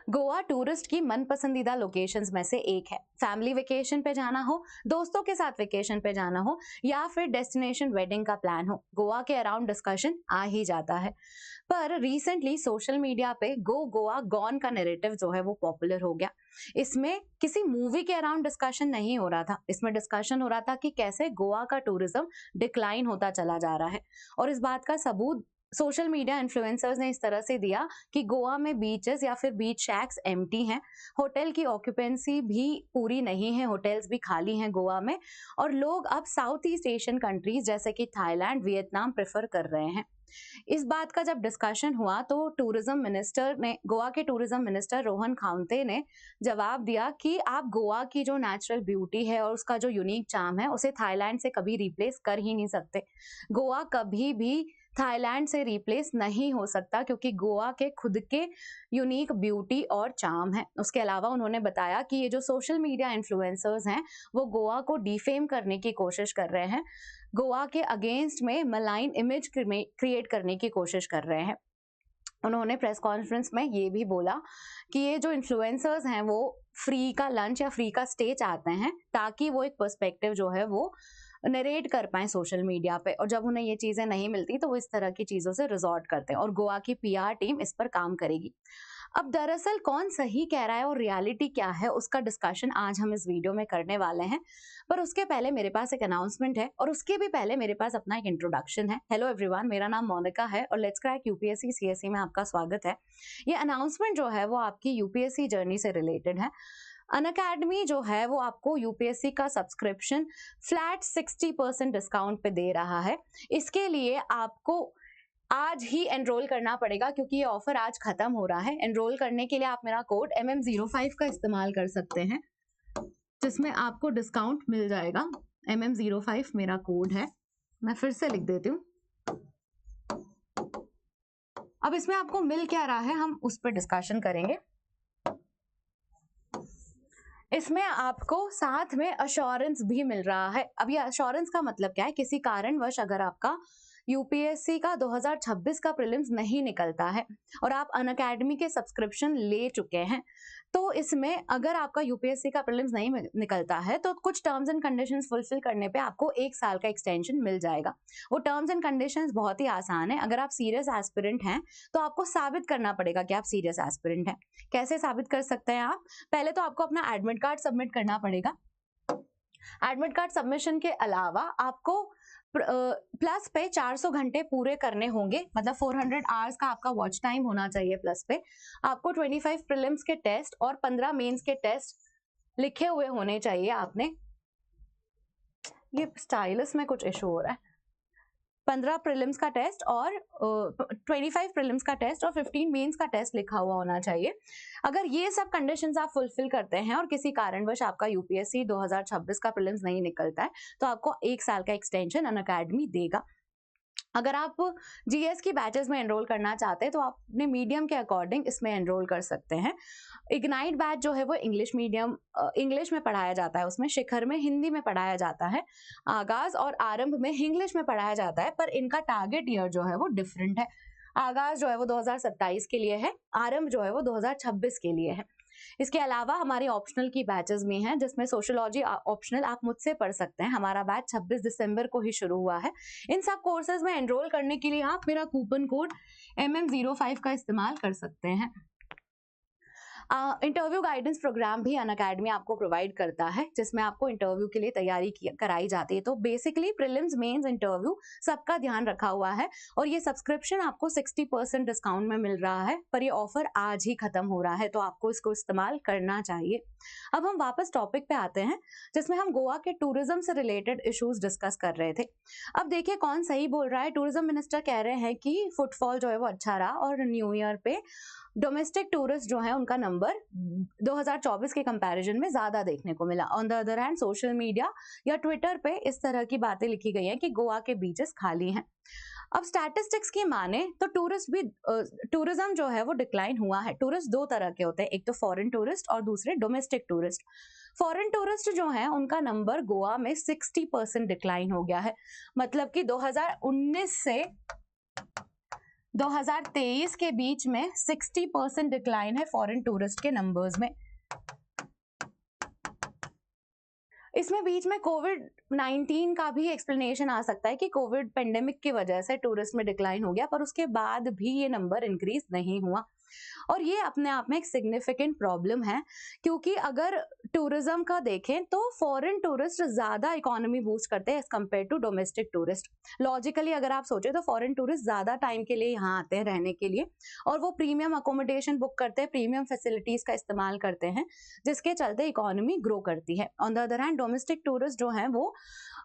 Goa tourist की मन पसंदीदा लोकेशंस में से एक है। फैमिली वेकेशन पे जाना हो, दोस्तों के साथ वेकेशन पे जाना हो या फिर डेस्टिनेशन वेडिंग का प्लान हो, गोवा के अराउंड डिस्कशन आ ही जाता है। पर रिसेंटली सोशल मीडिया पे गो गोवा गॉन का नैरेटिव जो है वो पॉपुलर हो गया। इसमें किसी मूवी के अराउंड डिस्कशन नहीं हो रहा था, इसमें डिस्कशन हो रहा था कि कैसे गोवा का टूरिज्म डिक्लाइन होता चला जा रहा है। और इस बात का सबूत सोशल मीडिया इन्फ्लुएंसर्स ने इस तरह से दिया कि गोवा में बीचेस या फिर बीच शैक्स एम्प्टी हैं, होटल की ऑक्यूपेंसी भी पूरी नहीं है, होटल्स भी खाली हैं गोवा में। और लोग अब साउथ ईस्ट एशियन कंट्रीज जैसे कि थाईलैंड, वियतनाम प्रेफर कर रहे हैं। इस बात का जब डिस्कशन हुआ तो टूरिज्म मिनिस्टर ने, गोवा के टूरिज्म मिनिस्टर रोहन खाउंते ने जवाब दिया कि आप गोवा की जो नेचुरल ब्यूटी है और उसका जो यूनिक चार्म है उसे थाईलैंड से कभी रिप्लेस कर ही नहीं सकते। गोवा कभी भी थाईलैंड से रिप्लेस नहीं हो सकता क्योंकि गोवा के खुद के यूनिक ब्यूटी और चार्म है। उसके अलावा उन्होंने बताया कि ये जो सोशल मीडिया इन्फ्लुएंसर्स हैं वो गोवा को डिफेम करने की कोशिश कर रहे हैं, गोवा के अगेंस्ट में मलाइन इमेज क्रिएट करने की कोशिश कर रहे हैं। उन्होंने प्रेस कॉन्फ्रेंस में ये भी बोला कि ये जो इन्फ्लुएंसर्स हैं वो फ्री का लंच या फ्री का स्टे चाहते हैं ताकि वो एक पर्सपेक्टिव जो है वो नरेट कर पाए सोशल मीडिया पे, और जब उन्हें ये चीजें नहीं मिलती तो वो इस तरह की चीजों से रिजॉर्ट करते हैं और गोवा की पीआर टीम इस पर काम करेगी। अब दरअसल कौन सही कह रहा है और रियलिटी क्या है उसका डिस्कशन आज हम इस वीडियो में करने वाले हैं। पर उसके पहले मेरे पास एक अनाउंसमेंट है और उसके भी पहले मेरे पास अपना एक इंट्रोडक्शन है। हेलो एवरीवन, मेरा नाम मोनिका है और लेट्स क्रैक यूपीएससी सीएससी में आपका स्वागत है। ये अनाउंसमेंट जो है वो आपकी यूपीएससी जर्नी से रिलेटेड है। अनअकैडमी जो है वो आपको यूपीएससी का सब्सक्रिप्शन फ्लैट 60% डिस्काउंट पे दे रहा है। इसके लिए आपको आज ही एनरोल करना पड़ेगा क्योंकि ये ऑफर आज खत्म हो रहा है। एनरोल करने के लिए आप मेरा कोड MM05 का इस्तेमाल कर सकते हैं जिसमें आपको डिस्काउंट मिल जाएगा। MM05 मेरा कोड है, मैं फिर से लिख देती हूँ। अब इसमें आपको मिल क्या रहा है हम उस पर डिस्कशन करेंगे। इसमें आपको साथ में अश्योरेंस भी मिल रहा है। अब ये अश्योरेंस का मतलब क्या है? किसी कारणवश अगर आपका यूपीएससी का 2026 का प्रीलिम्स नहीं निकलता है और आप अनअकैडमी के सब्सक्रिप्शन ले चुके हैं तो इसमें अगर आपका यूपीएससी का प्रीलिम्स नहीं निकलता है तो कुछ टर्म्स एंड कंडीशंस फुलफिल करने पे आपको 1 साल का एक्सटेंशन मिल जाएगा। वो टर्म्स एंड कंडीशंस बहुत ही आसान है। अगर आप सीरियस एस्पिरेंट हैं तो आपको साबित करना पड़ेगा कि आप सीरियस एस्पिरेंट हैं। कैसे साबित कर सकते हैं आप? पहले तो आपको अपना एडमिट कार्ड सबमिट करना पड़ेगा। एडमिट कार्ड सबमिशन के अलावा आपको प्लस पे 400 घंटे पूरे करने होंगे, मतलब 400 आवर्स का आपका वॉच टाइम होना चाहिए। प्लस पे आपको 25 प्रीलिम्स के टेस्ट और 15 मेंस के टेस्ट लिखे हुए होने चाहिए आपने। ये स्टाइलस में कुछ इशू हो रहा है। 15 प्रीलिम्स का टेस्ट और 25 प्रीलिम्स का टेस्ट और 15 मेंस का टेस्ट लिखा हुआ होना चाहिए। अगर ये सब कंडीशंस आप फुलफिल करते हैं और किसी कारणवश आपका यूपीएससी 2026 का प्रीलिम्स नहीं निकलता है तो आपको 1 साल का एक्सटेंशन अनअकैडमी देगा। अगर आप जीएस की बैचेस में एनरोल करना चाहते हैं तो आप अपने मीडियम के अकॉर्डिंग इसमें एनरोल कर सकते हैं। इग्नाइट बैच जो है वो इंग्लिश मीडियम, इंग्लिश में पढ़ाया जाता है, उसमें शिखर में हिंदी में पढ़ाया जाता है, आगाज और आरंभ में इंग्लिश में पढ़ाया जाता है, पर इनका टारगेट ईयर जो है वो डिफरेंट है। आगाज जो है वो 2027 के लिए है, आरंभ जो है वो 2026 के लिए है। इसके अलावा हमारी ऑप्शनल की बैचेस भी हैं जिसमें सोशियोलॉजी ऑप्शनल आप मुझसे पढ़ सकते हैं। हमारा बैच 26 दिसंबर को ही शुरू हुआ है। इन सब कोर्सेज में एनरोल करने के लिए आप मेरा कूपन कोड MM05 का इस्तेमाल कर सकते हैं। इंटरव्यू गाइडेंस प्रोग्राम भी अनअकैडमी आपको प्रोवाइड करता है जिसमें आपको इंटरव्यू के लिए तैयारी कराई जाती है। तो बेसिकली प्रीलिम्स, मेंस, इंटरव्यू सबका ध्यान रखा हुआ है और ये सब्सक्रिप्शन आपको 60% डिस्काउंट में मिल रहा है, पर ये ऑफर आज ही खत्म हो रहा है तो आपको इसको इस्तेमाल करना चाहिए। अब हम वापस टॉपिक पे आते हैं जिसमें हम गोवा के टूरिज्म से रिलेटेड इश्यूज डिस्कस कर रहे थे। अब देखिए कौन सही बोल रहा है। टूरिज्म मिनिस्टर कह रहे हैं कि फुटफॉल जो है वो अच्छा रहा और न्यू ईयर पे डोमेस्टिक टूरिस्ट जो है उनका नंबर 2024 के कंपैरिजन में ज्यादा देखने को मिला। On the other hand social media या ट्विटर पे इस तरह की बातें लिखी गई हैं कि गोवा के बीचेस खाली हैं। अब स्टैटिस्टिक्स की माने तो टूरिज्म जो है वो डिक्लाइन हुआ है। टूरिस्ट दो तरह के होते हैं, एक तो फॉरेन टूरिस्ट और दूसरे डोमेस्टिक टूरिस्ट। फॉरेन टूरिस्ट जो है उनका नंबर गोवा में 60% डिक्लाइन हो गया है, मतलब कि 2019 से 2023 के बीच में 60% डिक्लाइन है फॉरेन टूरिस्ट के नंबर्स में। इसमें बीच में कोविड-19 का भी एक्सप्लेनेशन आ सकता है कि कोविड पेंडेमिक की वजह से टूरिस्ट में डिक्लाइन हो गया, पर उसके बाद भी ये नंबर इंक्रीज नहीं हुआ। और ये अपने आप में एक सिग्निफिकेंट प्रॉब्लम है, क्योंकि अगर टूरिज्म का देखें तो फॉरेन टूरिस्ट ज्यादा इकोनॉमी बूस्ट करते हैं as compare to domestic tourist. Logically अगर आप सोचे तो फॉरेन टूरिस्ट ज्यादा टाइम के लिए यहाँ आते हैं रहने के लिए, और वो प्रीमियम अकोमोडेशन बुक करते हैं, प्रीमियम फैसिलिटीज का इस्तेमाल करते हैं, जिसके चलते इकोनॉमी ग्रो करती है। On the other hand domestic tourist जो हैं वो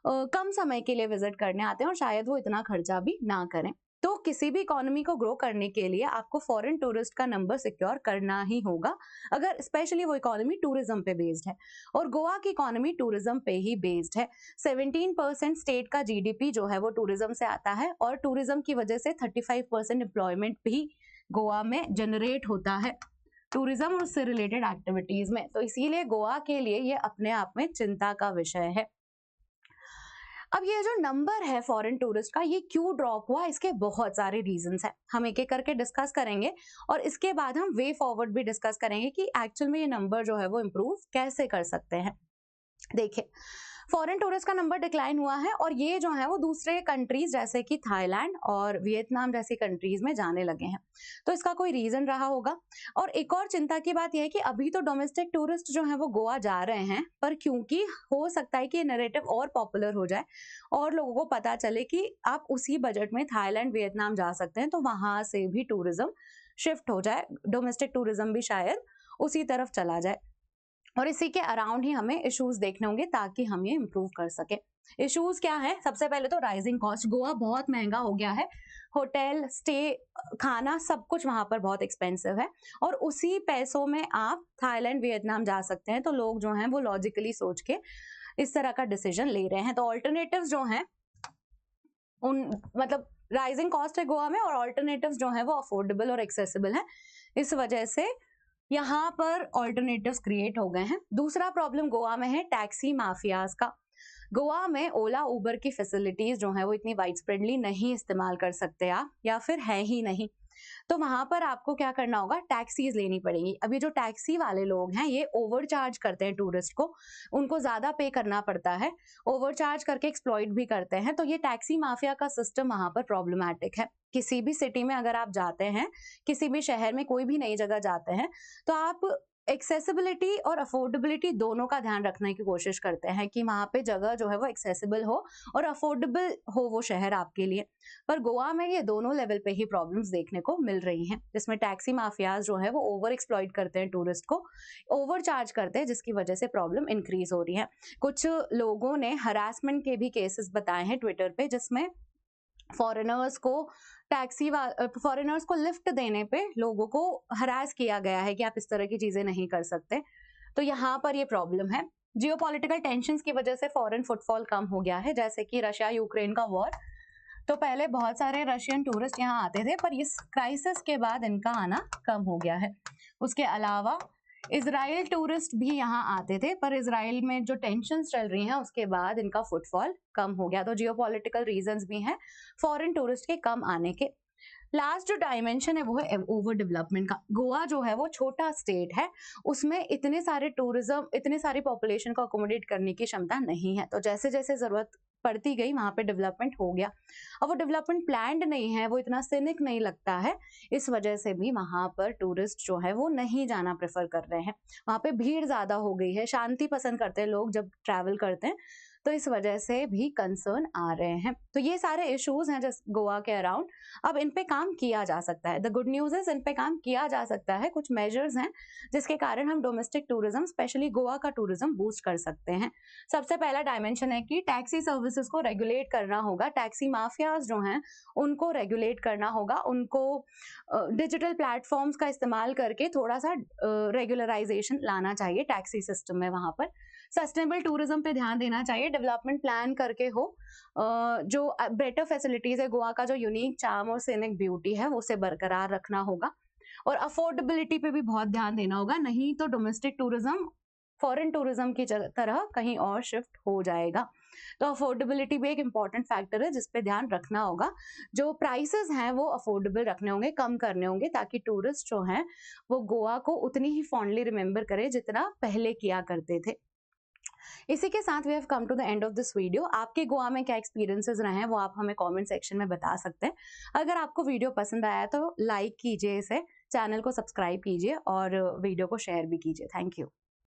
कम समय के लिए विजिट करने आते हैं और शायद वो इतना खर्चा भी ना करें। तो किसी भी इकोनॉमी को ग्रो करने के लिए आपको फॉरेन टूरिस्ट का नंबर सिक्योर करना ही होगा, अगर स्पेशली वो इकोनॉमी टूरिज्म पे बेस्ड है। और गोवा की इकोनॉमी टूरिज्म पे ही बेस्ड है। 17% स्टेट का जीडीपी जो है वो टूरिज्म से आता है, और टूरिज्म की वजह से 35% एम्प्लॉयमेंट भी गोवा में जनरेट होता है टूरिज्म और उससे रिलेटेड एक्टिविटीज में। तो इसीलिए गोवा के लिए ये अपने आप में चिंता का विषय है। अब ये जो नंबर है फॉरेन टूरिस्ट का, ये क्यों ड्रॉप हुआ, इसके बहुत सारे रीजंस हैं, हम एक एक करके डिस्कस करेंगे, और इसके बाद हम वे फॉरवर्ड भी डिस्कस करेंगे कि एक्चुअल में ये नंबर जो है वो इम्प्रूव कैसे कर सकते हैं। देखिए, फॉरेन टूरिस्ट का नंबर डिक्लाइन हुआ है, और ये जो है वो दूसरे कंट्रीज जैसे कि थाईलैंड और वियतनाम जैसी कंट्रीज में जाने लगे हैं। तो इसका कोई रीजन रहा होगा। और एक और चिंता की बात यह है कि अभी तो डोमेस्टिक टूरिस्ट जो है वो गोवा जा रहे हैं, पर क्योंकि हो सकता है कि ये नैरेटिव और पॉपुलर हो जाए और लोगों को पता चले कि आप उसी बजट में थाईलैंड वियतनाम जा सकते हैं, तो वहां से भी टूरिज्म शिफ्ट हो जाए, डोमेस्टिक टूरिज्म भी शायद उसी तरफ चला जाए। और इसी के अराउंड ही हमें इश्यूज देखने होंगे ताकि हम ये इम्प्रूव कर सके। इश्यूज क्या है? सबसे पहले तो राइजिंग कॉस्ट, गोवा बहुत महंगा हो गया है, होटल स्टे, खाना, सब कुछ वहां पर बहुत एक्सपेंसिव है, और उसी पैसों में आप थाईलैंड वियतनाम जा सकते हैं। तो लोग जो हैं वो लॉजिकली सोच के इस तरह का डिसीजन ले रहे हैं। तो ऑल्टरनेटिव्स जो हैं उन मतलब राइजिंग कॉस्ट है गोवा में, और ऑल्टरनेटिव्स जो है वो अफोर्डेबल और एक्सेसिबल है, इस वजह से यहाँ पर ऑल्टरनेटिव्स क्रिएट हो गए हैं। दूसरा प्रॉब्लम गोवा में है टैक्सी माफियाज का। गोवा में ओला उबर की फैसिलिटीज जो है वो इतनी वाइड स्प्रेडली नहीं इस्तेमाल कर सकते आप, या फिर है ही नहीं। तो वहां पर आपको क्या करना होगा, टैक्सीज लेनी पड़ेगी। अभी जो टैक्सी वाले लोग हैं ये ओवरचार्ज करते हैं टूरिस्ट को, उनको ज्यादा पे करना पड़ता है, ओवरचार्ज करके एक्सप्लॉइट भी करते हैं। तो ये टैक्सी माफिया का सिस्टम वहां पर प्रॉब्लमैटिक है। किसी भी सिटी में अगर आप जाते हैं, किसी भी शहर में कोई भी नई जगह जाते हैं, तो आप एक्सेसिबिलिटी और अफोर्डेबिलिटी दोनों का ध्यान रखने की कोशिश करते हैं कि वहां पे जगह जो है वो एक्सेसिबल हो और अफोर्डेबल हो वो शहर आपके लिए। पर गोवा में ये दोनों लेवल पे ही प्रॉब्लम्स देखने को मिल रही हैं, जिसमें टैक्सी माफियाज जो है वो ओवर एक्सप्लॉइट करते हैं टूरिस्ट को, ओवर चार्ज करते हैं, जिसकी वजह से प्रॉब्लम इंक्रीज हो रही है। कुछ लोगों ने हरासमेंट के भी केसेस बताए हैं ट्विटर पे, जिसमें फॉरेनर्स को लिफ्ट देने पे लोगों को हरास किया गया है कि आप इस तरह की चीजें नहीं कर सकते। तो यहाँ पर ये प्रॉब्लम है। जियोपॉलिटिकल टेंशंस की वजह से फॉरेन फुटफॉल कम हो गया है, जैसे कि रशिया यूक्रेन का वॉर। तो पहले बहुत सारे रशियन टूरिस्ट यहाँ आते थे, पर इस क्राइसिस के बाद इनका आना कम हो गया है। उसके अलावा इजराइल टूरिस्ट भी यहाँ आते थे, पर इजराइल में जो टेंशन्स चल रही हैं उसके बाद इनका फुटफॉल कम हो गया। तो जियोपॉलिटिकल रीजंस भी हैं फॉरेन टूरिस्ट के कम आने के। लास्ट जो डायमेंशन है वो है ओवर डेवलपमेंट का। गोवा जो है वो छोटा स्टेट है, उसमें इतने सारे टूरिज्म, इतने सारी पॉपुलेशन को अकोमोडेट करने की क्षमता नहीं है। तो जैसे जैसे जरूरत पड़ती गई वहां पे डेवलपमेंट हो गया। अब वो डेवलपमेंट प्लान्ड नहीं है, वो इतना सिनिक नहीं लगता है, इस वजह से भी वहां पर टूरिस्ट जो है वो नहीं जाना प्रेफर कर रहे हैं। वहां पे भीड़ ज्यादा हो गई है, शांति पसंद करते हैं लोग जब ट्रैवल करते हैं, तो इस वजह से भी कंसर्न आ रहे हैं। तो ये सारे इश्यूज हैं जस्ट गोवा के अराउंड। अब इन पे काम किया जा सकता है। The good news is in पे काम किया जा सकता है। कुछ मेजर्स हैं जिसके कारण हम डोमेस्टिक टूरिज्म, स्पेशली गोवा का टूरिज्म बूस्ट कर सकते हैं। सबसे पहला डायमेंशन है कि टैक्सी सर्विसेज को रेगुलेट करना होगा। टैक्सी माफियाज जो हैं उनको रेगुलेट करना होगा, उनको डिजिटल प्लेटफॉर्म्स का इस्तेमाल करके थोड़ा सा रेगुलराइजेशन लाना चाहिए टैक्सी सिस्टम में। वहां पर सस्टेनेबल टूरिज्म पे ध्यान देना चाहिए, डेवलपमेंट प्लान करके हो, जो बेटर फैसिलिटीज है, गोवा का जो यूनिक चार्म और सीनिक ब्यूटी है वो उसे बरकरार रखना होगा, और अफोर्डेबिलिटी पे भी बहुत ध्यान देना होगा। नहीं तो डोमेस्टिक टूरिज्म फॉरेन टूरिज्म की तरह कहीं और शिफ्ट हो जाएगा। तो अफोर्डेबिलिटी भी एक इम्पॉर्टेंट फैक्टर है जिस पे ध्यान रखना होगा। जो प्राइसेस हैं वो अफोर्डेबल रखने होंगे, कम करने होंगे, ताकि टूरिस्ट जो हैं वो गोवा को उतनी ही फॉन्डली रिमेंबर करें जितना पहले किया करते थे। इसी के साथ we have come to the end of this video. आपके गोवा में क्या एक्सपीरियंसेस रहे हैं वो आप हमें कमेंट सेक्शन में बता सकते हैं। अगर आपको वीडियो पसंद आया तो लाइक कीजिए इसे, चैनल को सब्सक्राइब कीजिए और वीडियो को शेयर भी कीजिए। Thank you.